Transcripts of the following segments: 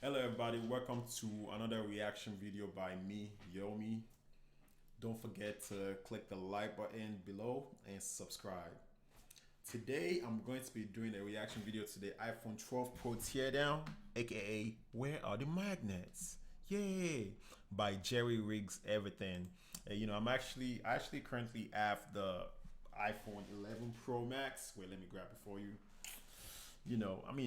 Hello everybody, welcome to another reaction video by me, Yomi. Don't forget to click the like button below and subscribe. Today I'm going to be doing a reaction video to the iPhone 12 Pro Teardown, aka Where Are the Magnets? Yay! By Jerry Riggs Everything. I actually currently have the iPhone 11 Pro Max. Wait, let me grab it for you.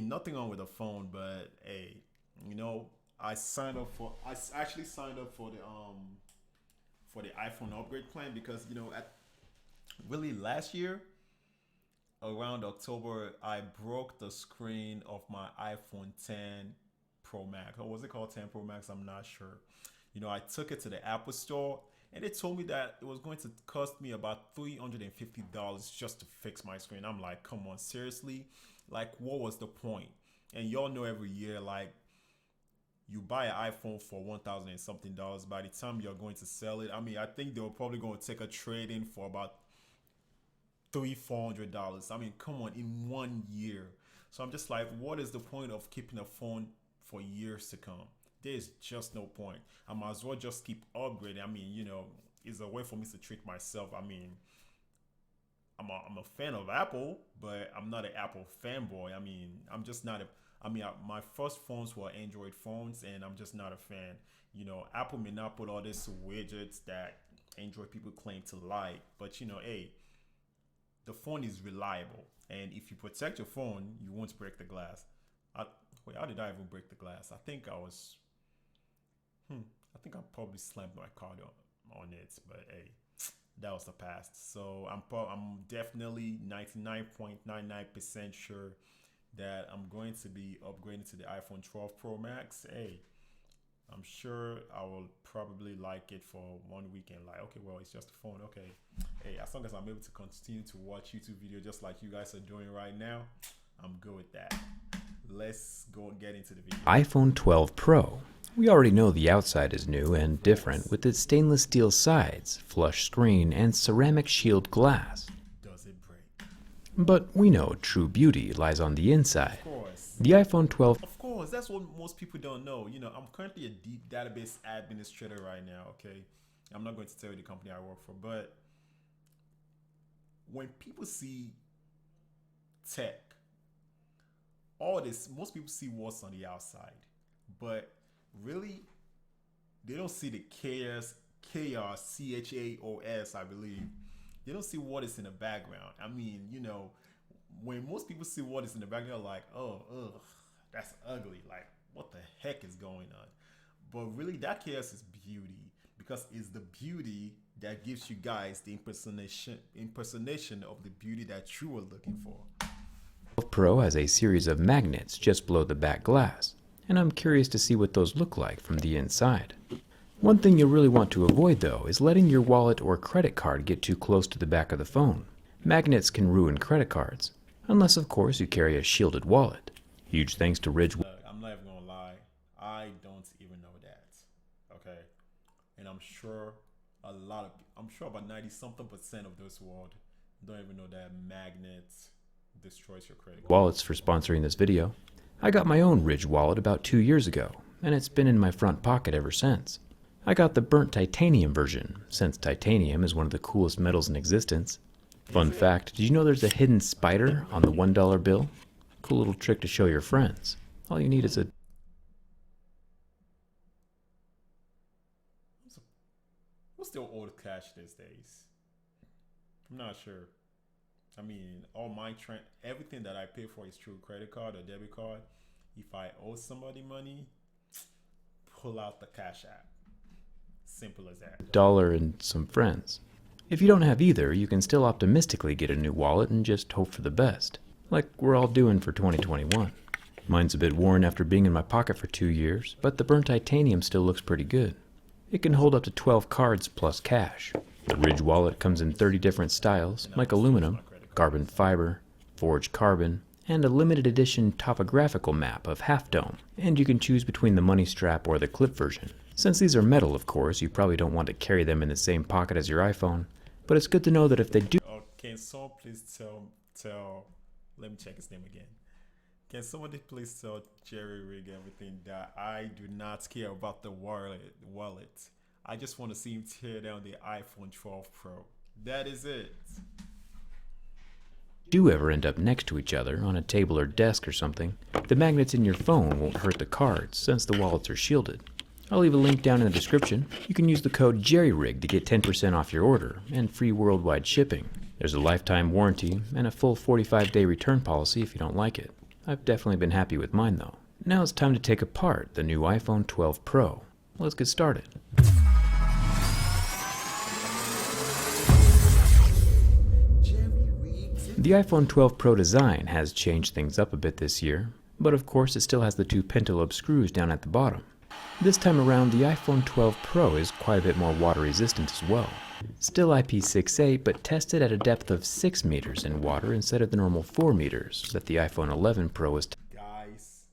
Nothing wrong with the phone, but hey, you know, I actually signed up for the iPhone upgrade plan because at really last year around October I broke the screen of my iPhone 10 Pro Max. Or was it called 10 Pro Max? I'm not sure. I took it to the Apple store and they told me that it was going to cost me about $350 just to fix my screen. I'm like, come on, seriously? Like, what was the point? And y'all know every year, like, you buy an iPhone for 1,000 and something dollars. By the time you're going to sell it, I think they were probably going to take a trade in for about $300-400. Come on, in 1 year. So I'm just like, what is the point of keeping a phone for years to come? There's just no point. I might as well just keep upgrading. It's a way for me to treat myself. I'm a fan of Apple, but I'm not an Apple fanboy. I'm just not a. My first phones were Android phones, and I'm just not a fan. Apple may not put all these widgets that Android people claim to like, but hey, the phone is reliable, and if you protect your phone, you won't break the glass. I, Wait, how did I even break the glass? I think I probably slammed my card on it, but hey, that was the past. So I'm definitely 99.99% sure that I'm going to be upgrading to the iPhone 12 Pro Max. Hey, I'm sure I will probably like it for 1 weekend. Like, okay, well, it's just a phone. Okay, hey, as long as I'm able to continue to watch YouTube videos just like you guys are doing right now, I'm good with that. Let's go and get into the video. iPhone 12 Pro. We already know the outside is new and Of course. different with its stainless steel sides, flush screen, and ceramic shield glass. Does it break? But we know true beauty lies on the inside. Of course. The iPhone 12 Of course, that's what most people don't know. I'm currently a deep database administrator right now, okay? I'm not going to tell you the company I work for, but when people see tech, most people see what's on the outside. But really, they don't see the chaos, I believe. They don't see what is in the background. When most people see what is in the background, like, oh, ugh, that's ugly. Like, what the heck is going on? But really, that chaos is beauty because it's the beauty that gives you guys the impersonation of the beauty that you were looking for. Pro has a series of magnets just below the back glass, and I'm curious to see what those look like from the inside. One thing you'll really want to avoid though is letting your wallet or credit card get too close to the back of the phone. Magnets can ruin credit cards, unless of course you carry a shielded wallet. Huge thanks to Ridge. I'm not even gonna lie, I don't even know that. Okay, and I'm sure about 90 something percent of this world don't even know that magnets destroys your credit card. Wallets for sponsoring this video. I got my own Ridge wallet about 2 years ago, and it's been in my front pocket ever since. I got the burnt titanium version, since titanium is one of the coolest metals in existence. Fun fact, did you know there's a hidden spider on the $1 bill? Cool little trick to show your friends. All you need is a What's the old cash these days? I'm not sure. Everything that I pay for is through credit card or debit card. If I owe somebody money, pull out the Cash App. Simple as that. dollar and some friends. If you don't have either, you can still optimistically get a new wallet and just hope for the best, like we're all doing for 2021. Mine's a bit worn after being in my pocket for 2 years, but the burnt titanium still looks pretty good. It can hold up to 12 cards plus cash. The Ridge wallet comes in 30 different styles, like aluminum, carbon fiber, forged carbon, and a limited edition topographical map of Half Dome, and you can choose between the money strap or the clip version. Since these are metal, of course, you probably don't want to carry them in the same pocket as your iPhone, but it's good to know that if they do. Can someone please tell let me check his name again. Can somebody please tell Jerry Rig everything that I do not care about the wallet. I just want to see him tear down the iPhone 12 Pro. That is it. Do ever end up next to each other on a table or desk or something, the magnets in your phone won't hurt the cards since the wallets are shielded. I'll leave a link down in the description. You can use the code JERRYRIG to get 10% off your order and free worldwide shipping. There's a lifetime warranty and a full 45-day return policy if you don't like it. I've definitely been happy with mine though. Now it's time to take apart the new iPhone 12 Pro. Let's get started. The iPhone 12 Pro design has changed things up a bit this year, but of course it still has the two pentalobe screws down at the bottom. This time around, the iPhone 12 Pro is quite a bit more water resistant as well. Still IP68, but tested at a depth of 6 meters in water instead of the normal 4 meters that the iPhone 11 Pro is. Guys,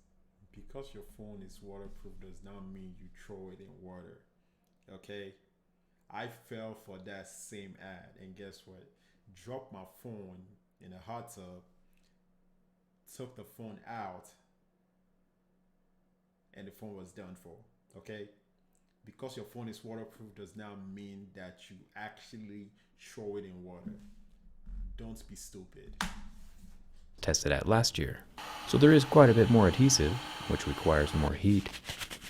because your phone is waterproof does not mean you throw it in water. Okay? I fell for that same ad, and guess what? Dropped my phone in a hot tub, took the phone out, and the phone was done for. Okay? Because your phone is waterproof does not mean that you actually throw it in water. Don't be stupid. Tested at last year. So there is quite a bit more adhesive, which requires more heat,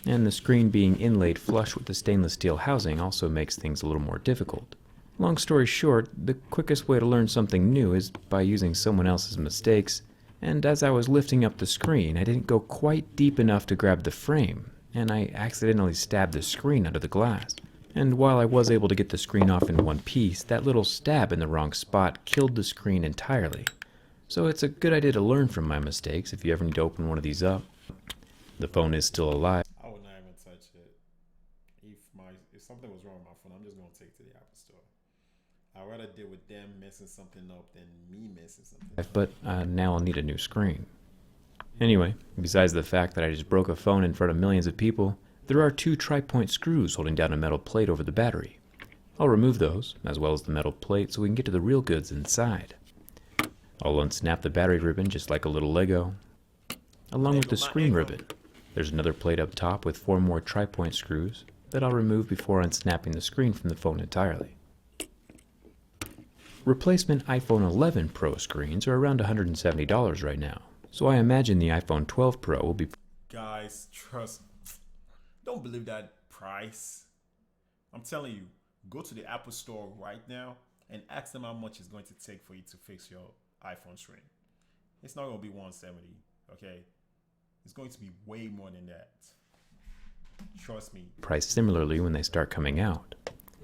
and the screen being inlaid flush with the stainless steel housing also makes things a little more difficult. Long story short, the quickest way to learn something new is by using someone else's mistakes, and as I was lifting up the screen, I didn't go quite deep enough to grab the frame, and I accidentally stabbed the screen under the glass. And while I was able to get the screen off in one piece, that little stab in the wrong spot killed the screen entirely. So it's a good idea to learn from my mistakes if you ever need to open one of these up. The phone is still alive. I would not even touch it. If something was wrong with my phone, I'm just gonna take it to the Apple Store. I'd rather deal with them messing something up than me messing something up. But now I'll need a new screen. Anyway, besides the fact that I just broke a phone in front of millions of people, there are two tri-point screws holding down a metal plate over the battery. I'll remove those, as well as the metal plate, so we can get to the real goods inside. I'll unsnap the battery ribbon just like a little Lego, along with the screen ribbon. There's another plate up top with 4 more tri-point screws that I'll remove before unsnapping the screen from the phone entirely. Replacement iPhone 11 Pro screens are around $170 right now, so I imagine the iPhone 12 Pro will be... Guys, don't believe that price. I'm telling you, go to the Apple Store right now and ask them how much it's going to take for you to fix your iPhone screen. It's not going to be 170, okay? It's going to be way more than that. Trust me. Priced similarly when they start coming out,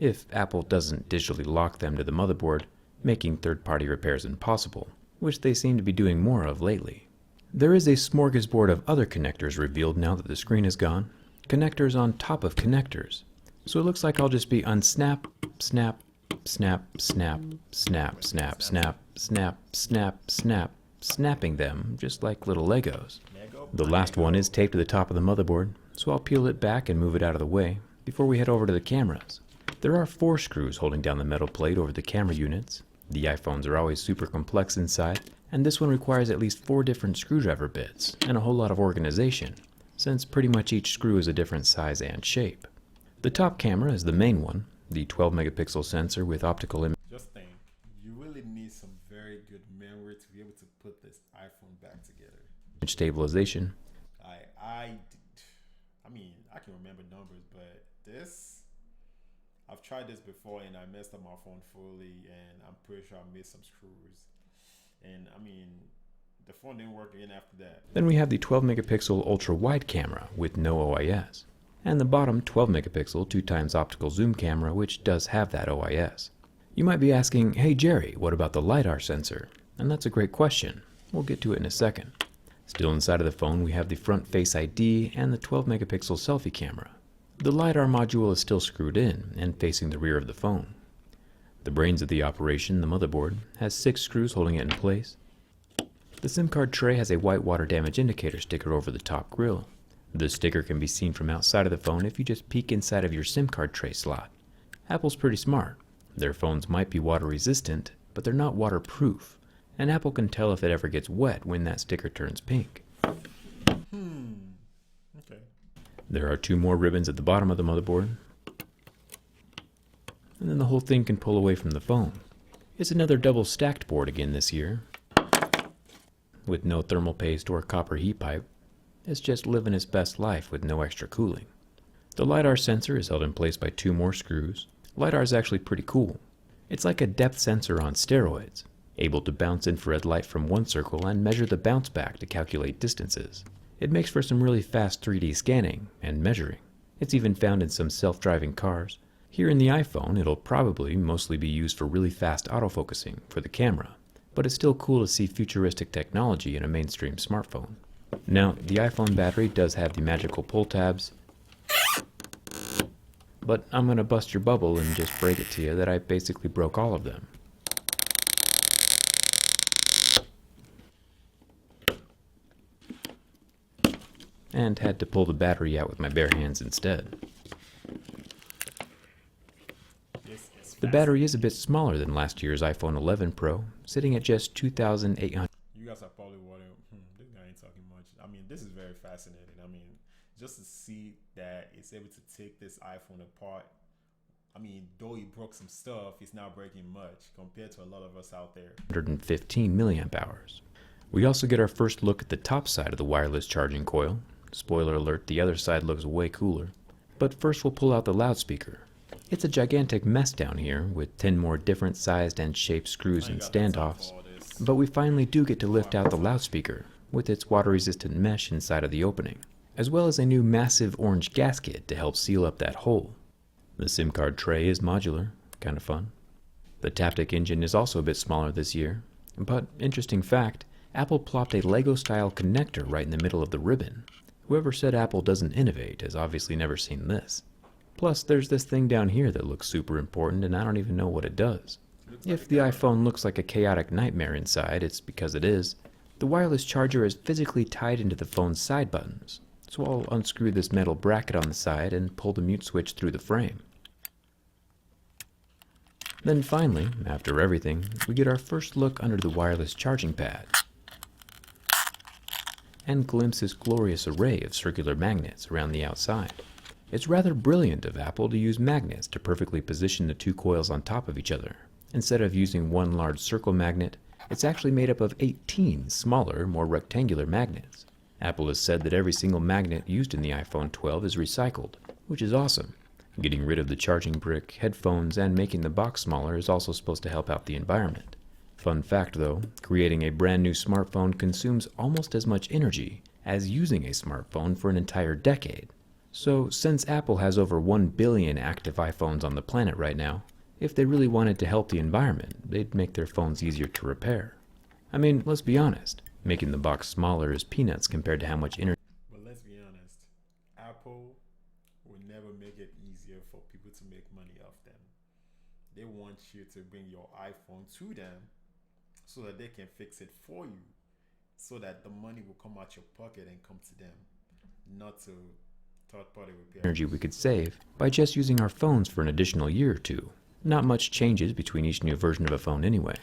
if Apple doesn't digitally lock them to the motherboard, making third-party repairs impossible, which they seem to be doing more of lately. There is a smorgasbord of other connectors revealed now that the screen is gone, connectors on top of connectors. So it looks like I'll just be unsnap, snap, snap, snap, snap, snap, snap, snap, snap, snap, snapping them just like little Legos. The last one is taped to the top of the motherboard, so I'll peel it back and move it out of the way before we head over to the cameras. There are 4 screws holding down the metal plate over the camera units. The iPhones are always super complex inside, and this one requires at least 4 different screwdriver bits and a whole lot of organization, since pretty much each screw is a different size and shape. The top camera is the main one, the 12 megapixel sensor with optical image. Just think, you really need some very good memory to be able to put this iPhone back together. Stabilization. I mean, I can remember numbers, but I've tried this before and I messed up my phone fully, and I'm pretty sure I missed some screws. And I mean, the phone didn't work again after that. Then we have the 12 megapixel ultra wide camera with no OIS, and the bottom 12 megapixel 2x optical zoom camera, which does have that OIS. You might be asking, hey Jerry, what about the LiDAR sensor? And that's a great question. We'll get to it in a second. Still inside of the phone, we have the front Face ID and the 12 megapixel selfie camera. The LiDAR module is still screwed in and facing the rear of the phone. The brains of the operation, the motherboard, has 6 screws holding it in place. The SIM card tray has a white water damage indicator sticker over the top grill. The sticker can be seen from outside of the phone if you just peek inside of your SIM card tray slot. Apple's pretty smart. Their phones might be water resistant, but they're not waterproof, and Apple can tell if it ever gets wet when that sticker turns pink. There are 2 more ribbons at the bottom of the motherboard, and then the whole thing can pull away from the phone. It's another double stacked board again this year, with no thermal paste or copper heat pipe. It's just living its best life with no extra cooling. The LiDAR sensor is held in place by 2 more screws. LiDAR is actually pretty cool. It's like a depth sensor on steroids, able to bounce infrared light from one circle and measure the bounce back to calculate distances. It makes for some really fast 3D scanning and measuring. It's even found in some self-driving cars. Here in the iPhone, it'll probably mostly be used for really fast autofocusing for the camera, but it's still cool to see futuristic technology in a mainstream smartphone. Now, the iPhone battery does have the magical pull tabs, but I'm gonna bust your bubble and just break it to you that I basically broke all of them. And had to pull the battery out with my bare hands instead. The battery is a bit smaller than last year's iPhone 11 Pro, sitting at just 2,800. You guys are probably wondering, this guy ain't talking much. I mean, this is very fascinating. I mean, just to see that it's able to take this iPhone apart. I mean, though he broke some stuff, it's not breaking much compared to a lot of us out there. 115 milliamp hours. We also get our first look at the top side of the wireless charging coil. Spoiler alert, the other side looks way cooler. But first we'll pull out the loudspeaker. It's a gigantic mess down here with 10 more different sized and shaped screws and standoffs. But we finally do get to lift out the loudspeaker with its water-resistant mesh inside of the opening, as well as a new massive orange gasket to help seal up that hole. The SIM card tray is modular, kind of fun. The Taptic engine is also a bit smaller this year, but interesting fact, Apple plopped a Lego-style connector right in the middle of the ribbon. Whoever said Apple doesn't innovate has obviously never seen this. Plus, there's this thing down here that looks super important and I don't even know what it does. If the iPhone looks like a chaotic nightmare inside, it's because it is. The wireless charger is physically tied into the phone's side buttons, so I'll unscrew this metal bracket on the side and pull the mute switch through the frame. Then finally, after everything, we get our first look under the wireless charging pad and glimpse this glorious array of circular magnets around the outside. It's rather brilliant of Apple to use magnets to perfectly position the 2 coils on top of each other. Instead of using one large circle magnet, it's actually made up of 18 smaller, more rectangular magnets. Apple has said that every single magnet used in the iPhone 12 is recycled, which is awesome. Getting rid of the charging brick, headphones, and making the box smaller is also supposed to help out the environment. Fun fact though, creating a brand new smartphone consumes almost as much energy as using a smartphone for an entire decade. So since Apple has over 1 billion active iPhones on the planet right now, if they really wanted to help the environment, they'd make their phones easier to repair. I mean, let's be honest, making the box smaller is peanuts compared to how much energy. But let's be honest, Apple will never make it easier for people to make money off them. They want you to bring your iPhone to them so that they can fix it for you, so that the money will come out your pocket and come to them, not to third-party repair. Energy we could save by just using our phones for an additional year or two. Not much changes between each new version of a phone anyway.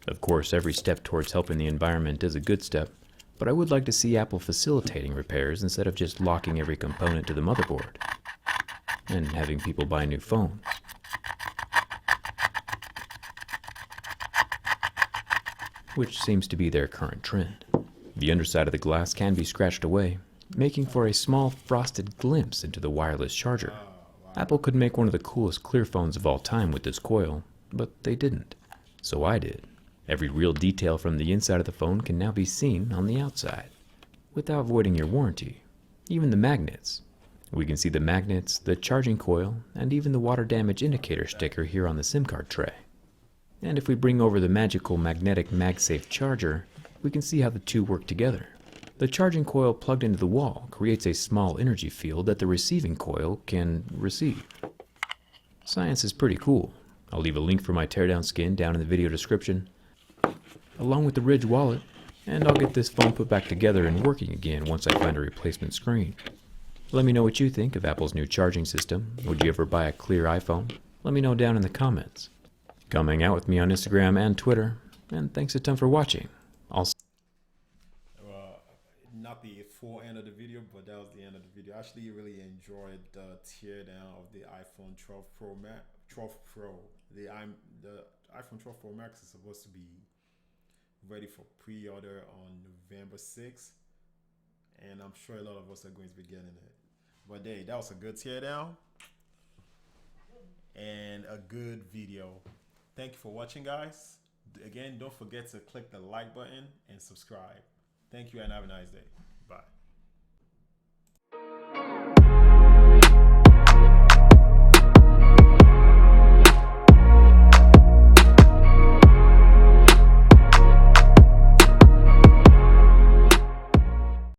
Of course, every step towards helping the environment is a good step, but I would like to see Apple facilitating repairs instead of just locking every component to the motherboard and having people buy new phones. Which seems to be their current trend. The underside of the glass can be scratched away, making for a small frosted glimpse into the wireless charger. Apple could make one of the coolest clear phones of all time with this coil, but they didn't. So I did. Every real detail from the inside of the phone can now be seen on the outside, without voiding your warranty. Even the magnets. We can see the magnets, the charging coil, and even the water damage indicator sticker here on the SIM card tray. And if we bring over the magical magnetic MagSafe charger, we can see how the two work together. The charging coil plugged into the wall creates a small energy field that the receiving coil can receive. Science is pretty cool. I'll leave a link for my Teardown skin down in the video description, along with the Ridge wallet, and I'll get this phone put back together and working again once I find a replacement screen. Let me know what you think of Apple's new charging system. Would you ever buy a clear iPhone? Let me know down in the comments. Come hang out with me on Instagram and Twitter, and thanks a ton for watching. Not the full end of the video, but that was the end of the video. I actually really enjoyed the teardown of the iPhone 12 Pro Max. 12 Pro. The iPhone 12 Pro Max is supposed to be ready for pre-order on November 6th, and I'm sure a lot of us are going to be getting it. But hey, that was a good teardown and a good video. Thank you for watching, guys. Again, don't forget to click the like button and subscribe. Thank you and have a nice day.